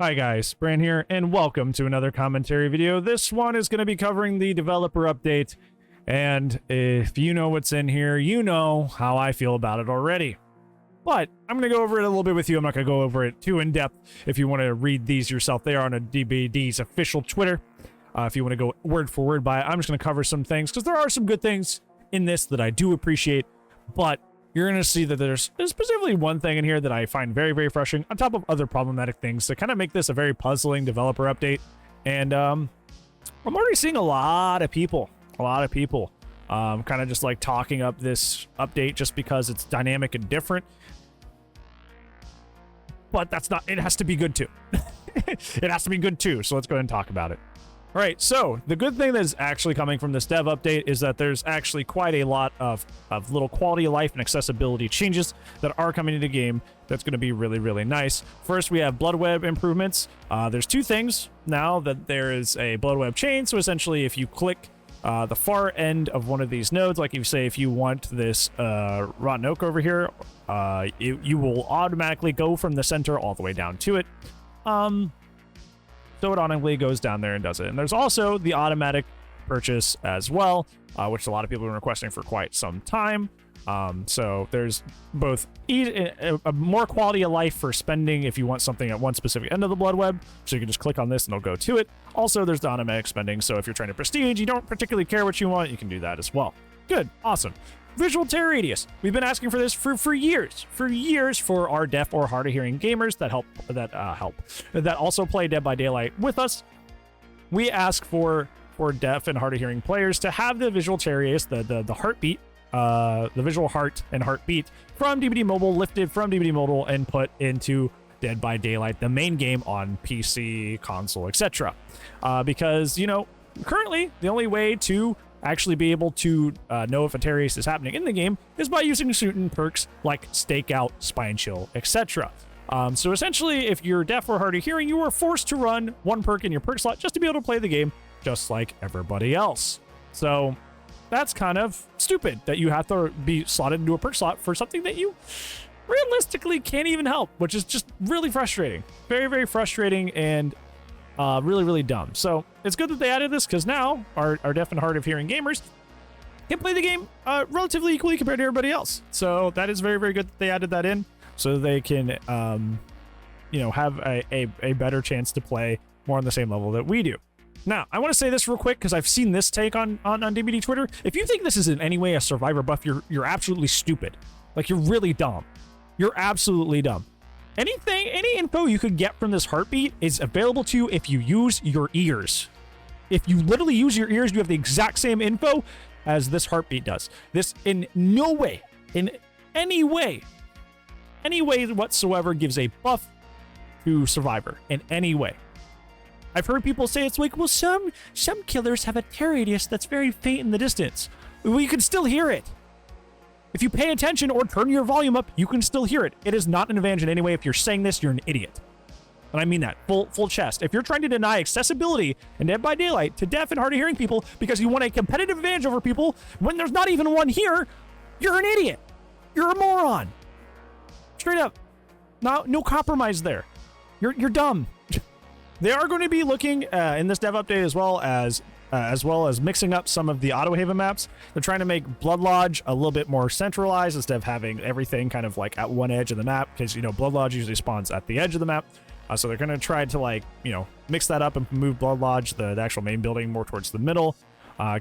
Hi guys, Bran here, and welcome to another commentary video. This one is going to be covering the developer update, and if you know what's in here, you know how I feel about it already. But I'm going to go over it a little bit with you. I'm not going to go over it too in-depth. If you want to read these yourself, they are on a DBD's official Twitter. If you want to go word for word by it, I'm just going to cover some things, because there are some good things in this that I do appreciate, but you're going to see that there's specifically one thing in here that I find very, very frustrating, on top of other problematic things that kind of make this a very puzzling developer update. And I'm already seeing a lot of people kind of just like talking up this update just because it's dynamic and different. But that's not, it has to be good too. It has to be good too, so let's go ahead and talk about it. All right, so the good thing that is actually coming from this dev update is that there's actually quite a lot of little quality of life and accessibility changes that are coming into the game that's going to be really, really nice. First, we have blood web improvements. There's two things now that there is a blood web chain. So essentially, if you click the far end of one of these nodes, like you say, if you want this rotten oak over here, you will automatically go from the center all the way down to it. So it automatically goes down there and does it. And there's also the automatic purchase as well, which a lot of people have been requesting for quite some time. So there's both a more quality of life for spending if you want something at one specific end of the blood web, so you can just click on this and it'll go to it. Also, there's the automatic spending, so if you're trying to prestige, you don't particularly care what you want, you can do that as well. Good, awesome. Visual tear radius. We've been asking for this for years for our deaf or hard of hearing gamers that also play Dead by Daylight with us. We ask for deaf and hard of hearing players to have the visual tear radius, the heartbeat, the visual heart and heartbeat from DBD Mobile lifted from DBD Mobile and put into Dead by Daylight, the main game on PC, console, etc. Because, you know, currently the only way to actually be able to know if a tear radius is happening in the game is by using certain perks like Stakeout, Spine Chill, etc. So essentially, if you're deaf or hard of hearing, you are forced to run one perk in your perk slot just to be able to play the game just like everybody else. So that's kind of stupid that you have to be slotted into a perk slot for something that you realistically can't even help, which is just really frustrating. Very, very frustrating and really, really dumb. So it's good that they added this, because now our deaf and hard of hearing gamers can play the game relatively equally compared to everybody else. So that is very, very good that they added that in, so they can you know, have a better chance to play more on the same level that we do. Now, I want to say this real quick, because I've seen this take on DBD Twitter. If you think this is in any way a survivor buff, you're absolutely stupid. Like, you're really dumb. You're absolutely dumb. Any info you could get from this heartbeat is available to you if you use your ears. If you literally use your ears, you have the exact same info as this heartbeat does. This in no way, in any way whatsoever gives a buff to Survivor in any way. I've heard people say it's like, well, some killers have a tear radius that's very faint in the distance. Well, you can still hear it. If you pay attention or turn your volume up, you can still hear it. It is not an advantage in any way. If you're saying this, you're an idiot. And I mean that, full chest. If you're trying to deny accessibility in Dead by Daylight to deaf and hard of hearing people because you want a competitive advantage over people when there's not even one here, you're an idiot. You're a moron. Straight up. No compromise there. You're dumb. They are going to be looking in this dev update as well as mixing up some of the Autohaven maps. They're trying to make Blood Lodge a little bit more centralized instead of having everything kind of like at one edge of the map, because, you know, Blood Lodge usually spawns at the edge of the map. So they're going to try to, like, you know, mix that up and move Blood Lodge, the actual main building, more towards the middle.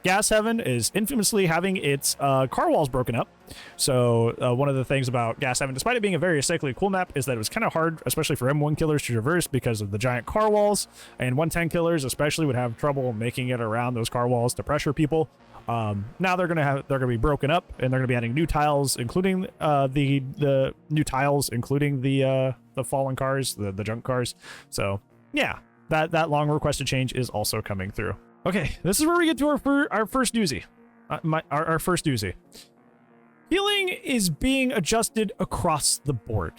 Gas Heaven is infamously having its car walls broken up. So one of the things about Gas Heaven, despite it being a very aesthetically cool map, is that it was kind of hard, especially for M1 killers, to traverse because of the giant car walls, and 110 killers especially would have trouble making it around those car walls to pressure people. Now they're gonna be broken up, and they're gonna be adding new tiles, including the new tiles, including the fallen cars, the junk cars. So yeah, that long requested change is also coming through. Okay, this is where we get to our first doozy. Our first doozy. Healing is being adjusted across the board.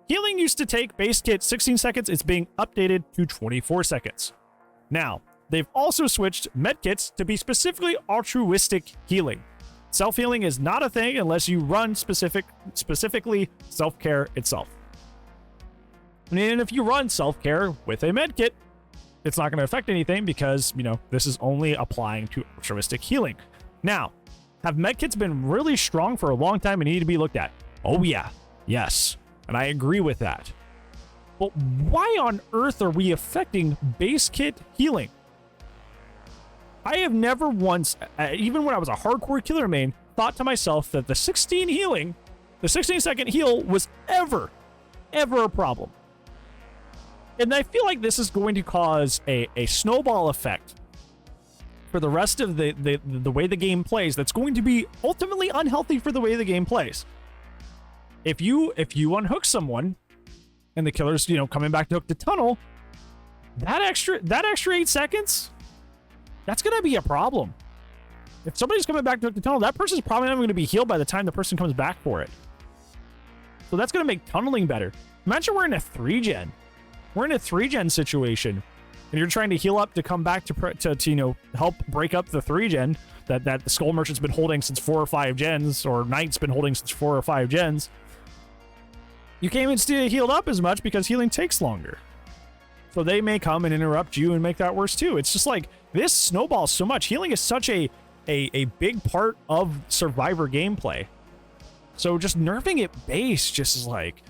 Healing used to take base kit 16 seconds. It's being updated to 24 seconds. Now, they've also switched medkits to be specifically altruistic healing. Self-healing is not a thing unless you run specifically self-care itself. And if you run self-care with a medkit, it's not going to affect anything because, this is only applying to altruistic healing. Now, have medkits been really strong for a long time and need to be looked at? Oh yeah, yes. And I agree with that. But why on earth are we affecting base kit healing? I have never once, even when I was a hardcore killer main, thought to myself that the 16-second heal was ever a problem. And I feel like this is going to cause a snowball effect for the rest of the way the game plays that's going to be ultimately unhealthy for the way the game plays. If you unhook someone and the killer's, coming back to hook the tunnel, that extra 8 seconds, that's going to be a problem. If somebody's coming back to hook the tunnel, that person's probably not going to be healed by the time the person comes back for it. So that's going to make tunneling better. Imagine we're in a 3-gen. We're in a 3-gen situation, and you're trying to heal up to come back to help break up the 3-gen that the Skull Merchant's been holding since 4 or 5 gens, or Knight's been holding since 4 or 5 gens. You can't even stay healed up as much because healing takes longer. So they may come and interrupt you and make that worse too. It's just like, this snowballs so much. Healing is such a big part of Survivor gameplay. So just nerfing it base just is like,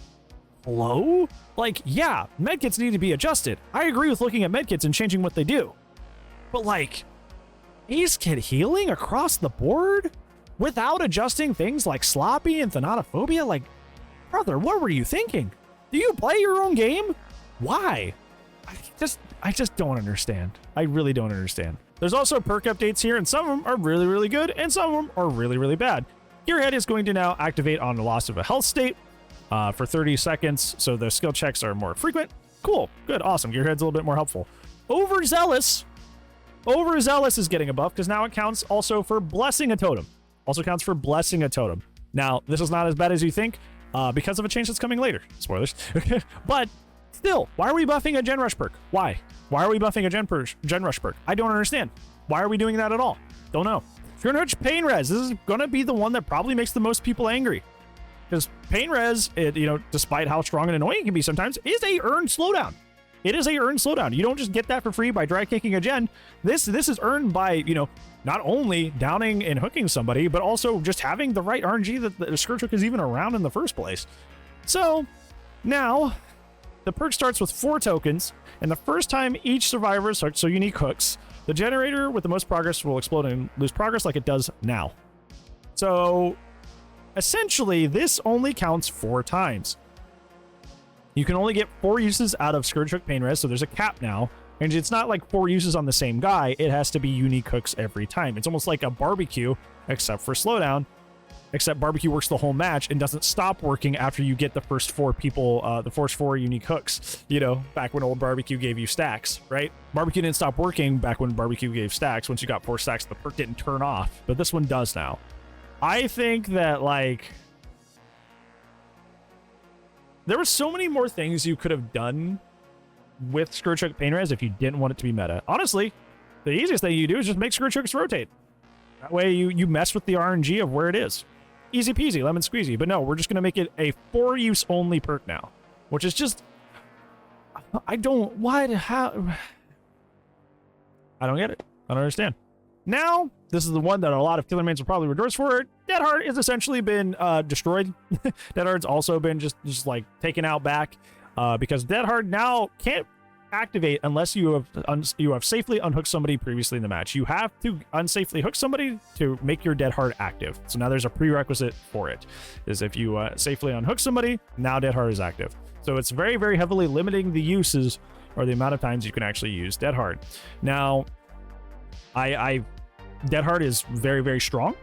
hello? Like, yeah, medkits need to be adjusted. I agree with looking at medkits and changing what they do. But like, base kit healing across the board without adjusting things like sloppy and thanatophobia? Like, brother, what were you thinking? Do you play your own game? Why? I just don't understand. I really don't understand. There's also perk updates here, and some of them are really, really good, and some of them are really, really bad. Gearhead is going to now activate on the loss of a health state for 30 seconds, so the skill checks are more frequent. Cool, good, awesome. Gearhead's a little bit more helpful. Overzealous is getting a buff because now it counts also for blessing a totem. Also counts for blessing a totem. Now, this is not as bad as you think because of a change that's coming later. Spoilers. But still, why are we buffing a Gen Rush perk? Why? Why are we buffing a Gen Rush perk? I don't understand. Why are we doing that at all? Don't know. If you're going to Pain Res, this is going to be the one that probably makes the most people angry. Because Pain Res, despite how strong and annoying it can be sometimes, is a earned slowdown. It is a earned slowdown. You don't just get that for free by dry kicking a gen. This is earned by, not only downing and hooking somebody, but also just having the right RNG that the Scourge Hook is even around in the first place. So, now, the perk starts with 4 tokens, and the first time each survivor starts so unique hooks, the generator with the most progress will explode and lose progress like it does now. So, essentially, this only counts 4 times. You can only get 4 uses out of Scourge Hook Pain Res, so there's a cap now. And it's not like 4 uses on the same guy. It has to be unique hooks every time. It's almost like a barbecue, except for slowdown. Except barbecue works the whole match and doesn't stop working after you get the first 4 people, the first 4 unique hooks. Back when old barbecue gave you stacks, right? Barbecue didn't stop working back when barbecue gave stacks. Once you got 4 stacks, the perk didn't turn off. But this one does now. I think that, there were so many more things you could have done with Scourge Hook Pain Res if you didn't want it to be meta. Honestly, the easiest thing you do is just make Scourge Hooks rotate. That way you mess with the RNG of where it is. Easy peasy, lemon squeezy. But no, we're just going to make it a 4-use only perk now. Which is just... I don't get it. I don't understand. Now, this is the one that a lot of killer mains will probably rejoice for. Dead Hard has essentially been destroyed. Dead Hard's also been just taken out back because Dead Hard now can't activate unless you have safely unhooked somebody previously in the match. You have to unsafely hook somebody to make your Dead Hard active. So now there's a prerequisite for it. Is if you safely unhook somebody, now Dead Hard is active. So it's very, very heavily limiting the uses or the amount of times you can actually use Dead Hard. Now, Dead Hard is very, very strong.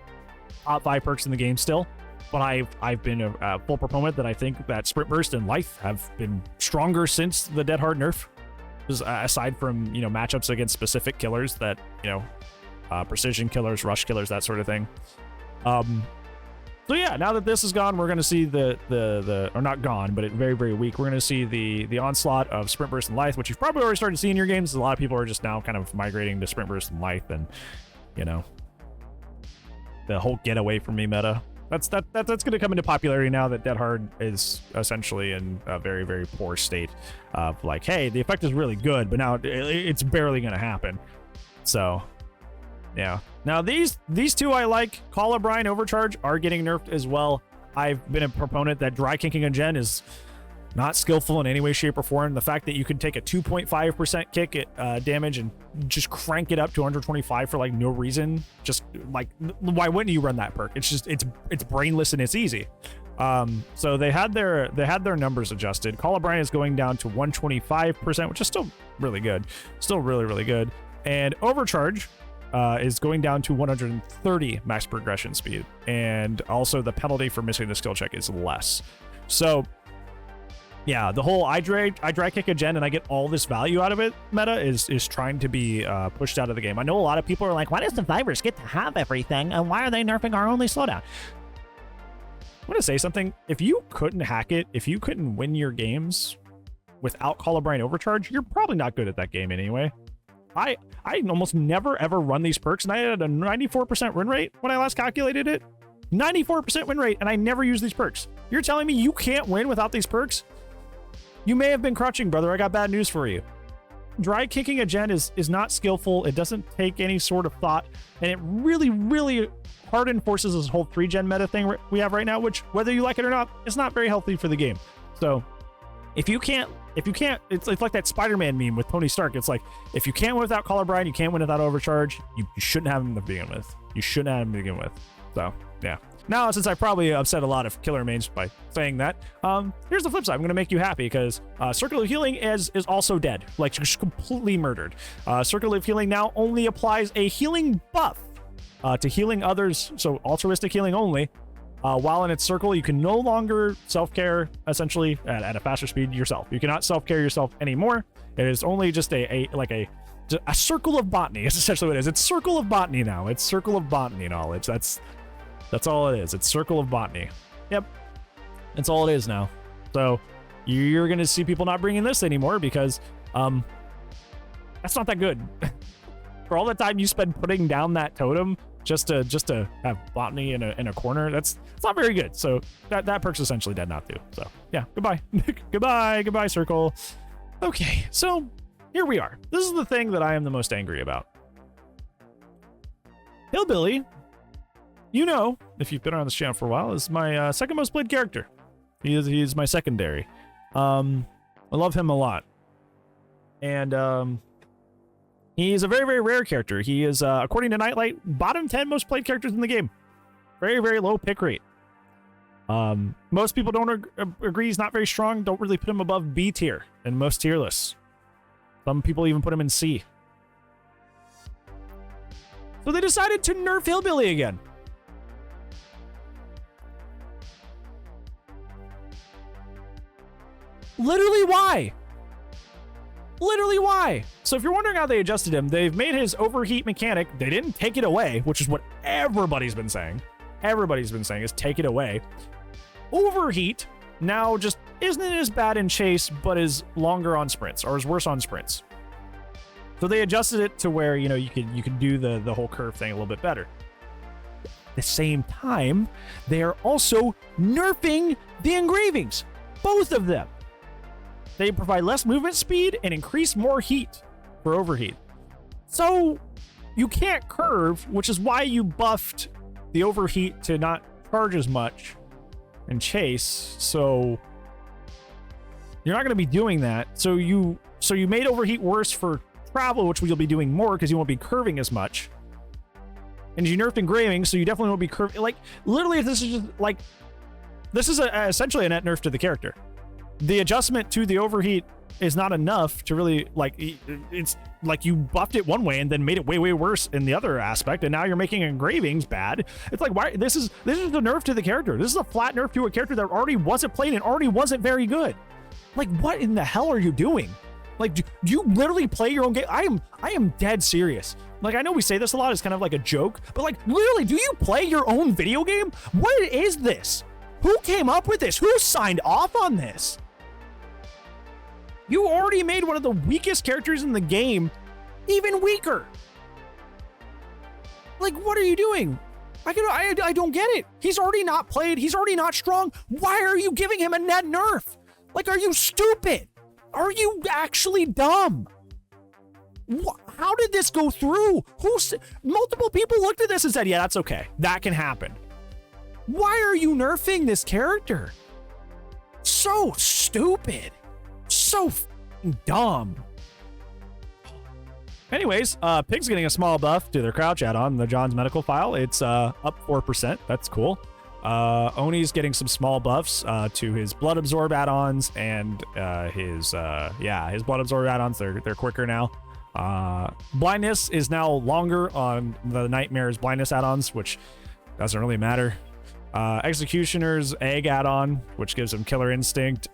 Top 5 perks in the game still. But I've been a full proponent that I think that Sprint Burst and Life have been stronger since the Dead Hard nerf. Aside from, matchups against specific killers that, precision killers, rush killers, that sort of thing. So yeah, now that this is gone, we're going to see or not gone, but very, very weak. We're going to see the onslaught of Sprint Burst and Life, which you've probably already started to see in your games. A lot of people are just now kind of migrating to Sprint Burst and Life and, the whole get away from me meta. that's going to come into popularity now that Dead Hard is essentially in a very, very poor state of like, hey, the effect is really good, but now it's barely going to happen. So, yeah. Now these two I like. Call of Brine Overcharge are getting nerfed as well. I've been a proponent that dry kicking a gen is not skillful in any way, shape, or form. The fact that you can take a 2.5% kick at damage and just crank it up to 125 for like no reason, just like, why wouldn't you run that perk? It's just it's brainless and it's easy. So they had their numbers adjusted. Call of Brine is going down to 125%, which is still really good, still really, really good. And Overcharge is going down to 130 max progression speed, and also the penalty for missing the skill check is less. So yeah, the whole I dry kick a gen and I get all this value out of it meta is trying to be pushed out of the game. I know a lot of people are like, why does Survivors get to have everything, and why are they nerfing our only slowdown? I'm gonna say something. If you couldn't hack it, if you couldn't win your games without Call of Brine Overcharge, you're probably not good at that game anyway. I almost never ever run these perks, and I had a 94% win rate when I last calculated it. 94% win rate, and I never use these perks. You're telling me you can't win without these perks? You may have been crutching, brother. I got bad news for you. Dry kicking a gen is not skillful. It doesn't take any sort of thought, and it really, really hard enforces this whole 3-gen meta thing we have right now, which, whether you like it or not, is not very healthy for the game. So if you can't, it's like that Spider-Man meme with Tony Stark. It's like, if you can't win without Call of Brine, you can't win without Overcharge. You shouldn't have him to begin with. You shouldn't have him to begin with. So yeah. Now, since I probably upset a lot of killer mains by saying that, here's the flip side. I'm going to make you happy, because Circle of Healing is also dead. Like, just completely murdered. Circle of Healing now only applies a healing buff to healing others, so altruistic healing only. While in its circle, you can no longer self-care, essentially, at a faster speed yourself. You cannot self-care yourself anymore. It is only just a circle of botany, is essentially what it is. It's Circle of Botany now. It's Circle of Botany knowledge. That's all it is. It's Circle of Botany. Yep. That's all it is now. So you're going to see people not bringing this anymore because that's not that good. For all the time you spend putting down that totem just to have botany in a corner, it's not very good. So that perk's essentially dead now too. So yeah, goodbye. goodbye Circle. Okay, so here we are. This is the thing that I am the most angry about. Hillbilly, you know, if you've been on this channel for a while, is my second most played character. He is my secondary. I love him a lot. And he's a very, very rare character. He is, according to Nightlight, bottom 10 most played characters in the game. Very, very low pick rate. Most people don't agree he's not very strong, don't really put him above B tier in most tier lists. Some people even put him in C. So they decided to nerf Hillbilly again. Literally, why? Literally, why? So if you're wondering how they adjusted him, they've made his overheat mechanic. They didn't take it away, which is what everybody's been saying. Everybody's been saying is take it away. Overheat now just isn't as bad in chase, but is longer on sprints, or is worse on sprints. So they adjusted it to where, you know, you can do the whole curve thing a little bit better. At the same time, they are also nerfing the engravings, both of them. They provide less movement speed and increase more heat for overheat. So you can't curve, which is why you buffed the overheat to not charge as much and chase. So you're not going to be doing that. So you made overheat worse for travel, which you'll be doing more because you won't be curving as much. And you nerfed engraving, so you definitely won't be curving. Like, literally, this is just like, this is essentially a net nerf to the character. The adjustment to the overheat is not enough to really, like, it's like you buffed it one way and then made it way, way worse in the other aspect, and now you're making engravings bad. It's like, why? This is the nerf to the character. This is a flat nerf to a character that already wasn't played and already wasn't very good. Like, what in the hell are you doing? Like, do you literally play your own game? I am dead serious. Like, I know we say this a lot, it's kind of like a joke, but like, literally, do you play your own video game? What is this? Who came up with this? Who signed off on this? You already made one of the weakest characters in the game even weaker. Like, what are you doing? I don't get it. He's already not played. He's already not strong. Why are you giving him a net nerf? Like, are you stupid? Are you actually dumb? How did this go through? Multiple people looked at this and said, yeah, that's okay. That can happen. Why are you nerfing this character? So stupid. So dumb. Anyways, Pig's getting a small buff to their crouch add-on, the John's medical file. It's up 4%. That's cool. Oni's getting some small buffs to his blood absorb add-ons and his blood absorb add-ons. They're quicker now. Blindness is now longer on the Nightmare's blindness add-ons, which doesn't really matter. Executioner's egg add-on, which gives him killer instinct,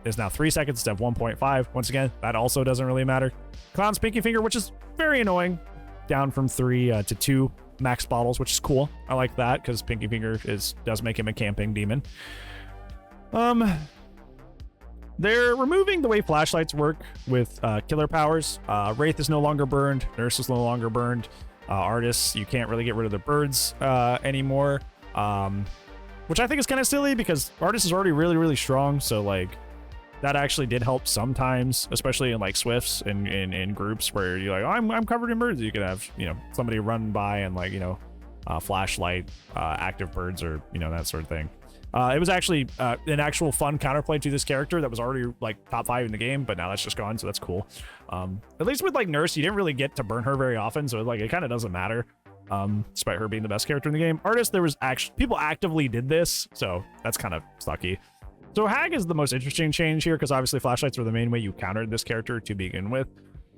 is now 3 seconds instead of 1.5. Once again, that also doesn't really matter. Clown's pinky finger, which is very annoying, down from 3 to 2 max bottles, which is cool. I like that because pinky finger does make him a camping demon. They're removing the way flashlights work with killer powers. Wraith is no longer burned. Nurse is no longer burned. Artists, you can't really get rid of the birds anymore. Which I think is kind of silly because Artist is already really, really strong. So like that actually did help sometimes, especially in like Swifts and in groups where you're like, oh, I'm covered in birds. You could have, somebody run by and like, flashlight active birds or, that sort of thing. It was actually an actual fun counterplay to this character that was already like top 5 in the game, but now that's just gone, so that's cool. At least with like Nurse, you didn't really get to burn her very often, so like it kind of doesn't matter. Despite her being the best character in the game. Artist, there was actually people actively did this, so that's kind of sucky. So Hag is the most interesting change here because obviously flashlights were the main way you countered this character to begin with.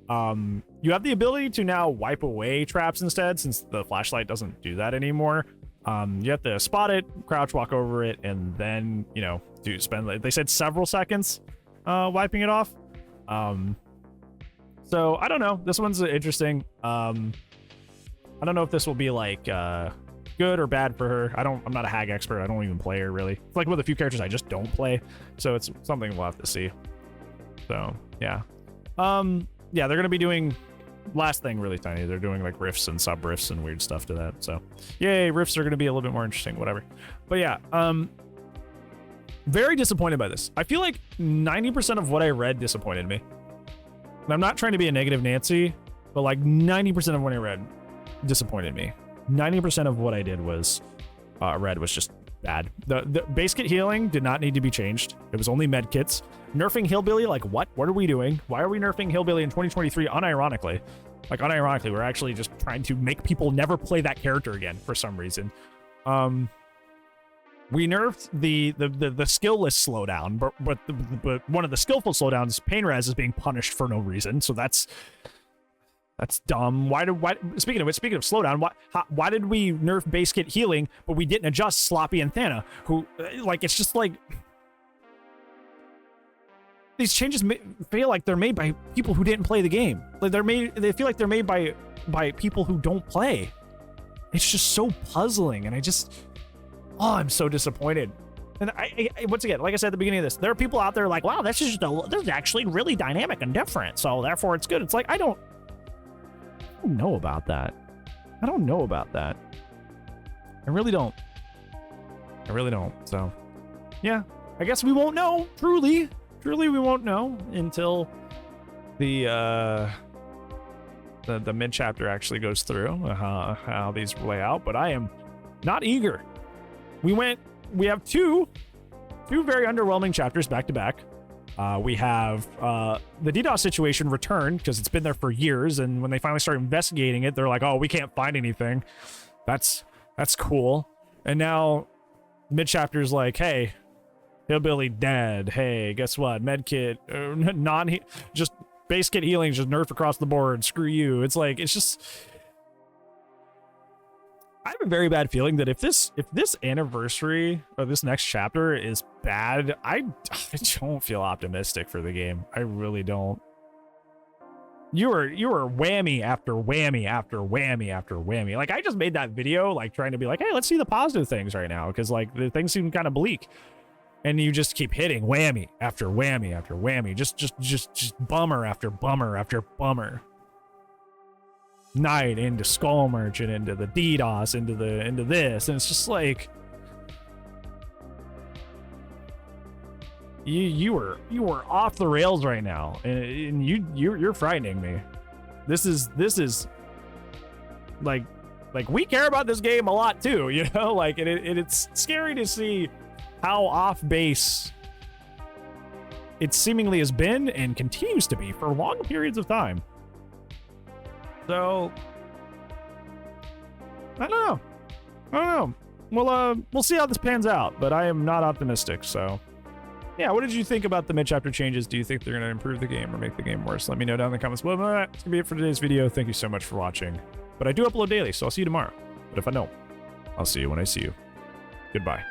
You have the ability to now wipe away traps instead, since the flashlight doesn't do that anymore. You have to spot it, crouch, walk over it, and then they said several seconds wiping it off. So I don't know, this one's interesting. I don't know if this will be like good or bad for her. I'm not a Hag expert. I don't even play her really. It's like with a few characters I just don't play, so it's something we'll have to see. So yeah, they're gonna be doing last thing really tiny. They're doing like riffs and sub riffs and weird stuff to that. So yay, riffs are gonna be a little bit more interesting, whatever. But yeah, very disappointed by this. I feel like 90% of what I read disappointed me. And I'm not trying to be a negative Nancy, but like 90% of what I read disappointed me. 90% of what I did was read was just bad. The base kit healing did not need to be changed. It was only med kits. Nerfing Hillbilly, like what are we doing? Why are we nerfing Hillbilly in 2023 unironically? Like unironically, we're actually just trying to make people never play that character again for some reason. We nerfed the skillless slowdown, but one of the skillful slowdowns, Pain Res, is being punished for no reason. So that's dumb. Why speaking of slowdown, why did we nerf base kit healing, but we didn't adjust Sloppy and Thana, who like, it's just like these changes feel like they're made by people who didn't play the game. Like they feel like they're made by people who don't play. It's just so puzzling, and I'm so disappointed. And I once again, like I said at the beginning of this, there are people out there like, wow, this is actually really dynamic and different, so therefore it's good. It's like, I don't know about that. I don't know about that. I really don't. So yeah, I guess we won't know. Truly we won't know until the mid chapter actually goes through how these lay out. But I am not eager. We have two very underwhelming chapters back to back. We have the DDoS situation returned because it's been there for years, and when they finally start investigating it, they're like, oh, we can't find anything. That's cool. And now mid chapter's like, hey, Hillbilly dead. Hey, guess what? Medkit, just base kit healing, just nerf across the board. Screw you. It's like, it's just, I have a very bad feeling that if this anniversary or this next chapter is bad, I don't feel optimistic for the game. I really don't. You were whammy after whammy after whammy after whammy. Like, I just made that video like trying to be like, hey, let's see the positive things right now, because like the things seem kind of bleak. And you just keep hitting whammy after whammy after whammy. Just bummer after bummer after bummer. night into Skull Merchant, into the DDoS, into this, and it's just like you were off the rails right now, and you're frightening me. This is like we care about this game a lot too, you know, like it's scary to see how off base it seemingly has been and continues to be for long periods of time. So I don't know. We'll see how this pans out, but I am not optimistic. So yeah, what did you think about the mid-chapter changes? Do you think they're going to improve the game or make the game worse? Let me know down in the comments below. That's going to be it for today's video. Thank you so much for watching. But I do upload daily, so I'll see you tomorrow. But if I don't, I'll see you when I see you. Goodbye.